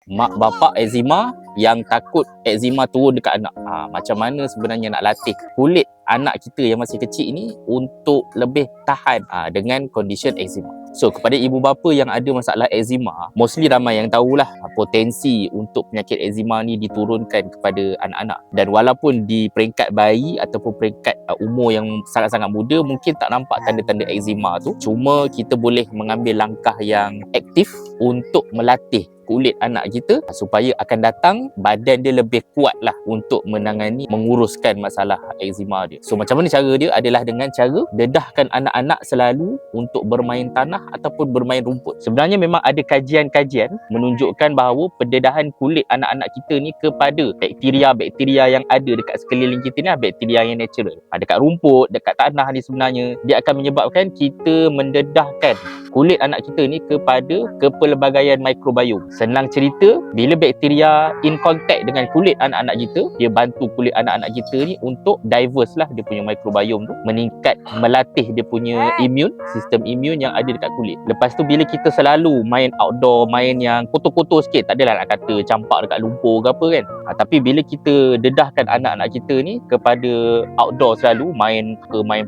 mak bapak eczema yang takut eczema turun dekat anak. Macam mana sebenarnya nak latih kulit anak kita yang masih kecil ni untuk lebih tahan dengan condition eczema. So, kepada ibu bapa yang ada masalah eczema, mostly ramai yang tahulah potensi untuk penyakit eczema ni diturunkan kepada anak-anak. Dan walaupun di peringkat bayi ataupun peringkat umur yang sangat-sangat muda, mungkin tak nampak tanda-tanda eczema tu. Cuma kita boleh mengambil langkah yang aktif untuk melatih kulit anak kita supaya akan datang badan dia lebih kuat lah untuk menangani, menguruskan masalah eczema dia. So, macam mana cara dia adalah dengan cara dedahkan anak-anak selalu untuk bermain tanah ataupun bermain rumput. Sebenarnya memang ada kajian-kajian menunjukkan bahawa pendedahan kulit anak-anak kita ni kepada bakteria-bakteria yang ada dekat sekeliling kita ni, bakteria yang natural. Dekat rumput, dekat tanah ni sebenarnya dia akan menyebabkan kita mendedahkan kulit anak kita ni kepada kepelbagaian mikrobiom. Senang cerita, bila bakteria in contact dengan kulit anak-anak kita, dia bantu kulit anak-anak kita ni untuk diverse lah dia punya mikrobiom tu, meningkat, melatih dia punya imun, sistem imun yang ada dekat kulit. Lepas tu bila kita selalu main outdoor, main yang kotor-kotor sikit, tak adalah nak kata campak dekat lumpur ke apa kan. Tapi bila kita dedahkan anak-anak kita ni kepada outdoor selalu, main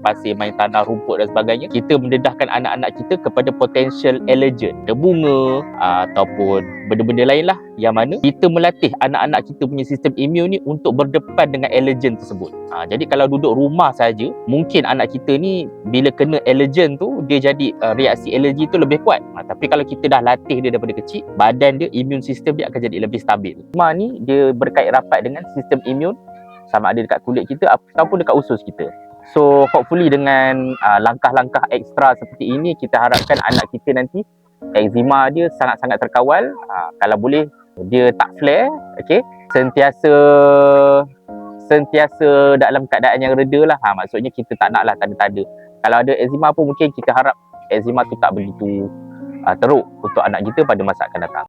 pasir, main tanah, rumput dan sebagainya, kita mendedahkan anak-anak kita kepada potential allergen, ada bunga ataupun benda-benda lain lah, yang mana kita melatih anak-anak kita punya sistem imun ni untuk berdepan dengan allergen tersebut. Jadi kalau duduk rumah saja, mungkin anak kita ni bila kena allergen tu, dia jadi reaksi alergi tu lebih kuat. Tapi kalau kita dah latih dia daripada kecil, badan dia, imun sistem dia akan jadi lebih stabil. Semua ni dia berkait rapat dengan sistem imun, sama ada dekat kulit kita ataupun dekat usus kita. So hopefully dengan langkah-langkah ekstra seperti ini, kita harapkan anak kita nanti eczema dia sangat-sangat terkawal. Kalau boleh dia tak flare, okey, sentiasa dalam keadaan yang reda lah. Maksudnya kita tak nak lah tanda-tanda. Kalau ada eczema pun mungkin kita harap eczema tu tak begitu teruk untuk anak kita pada masa akan datang.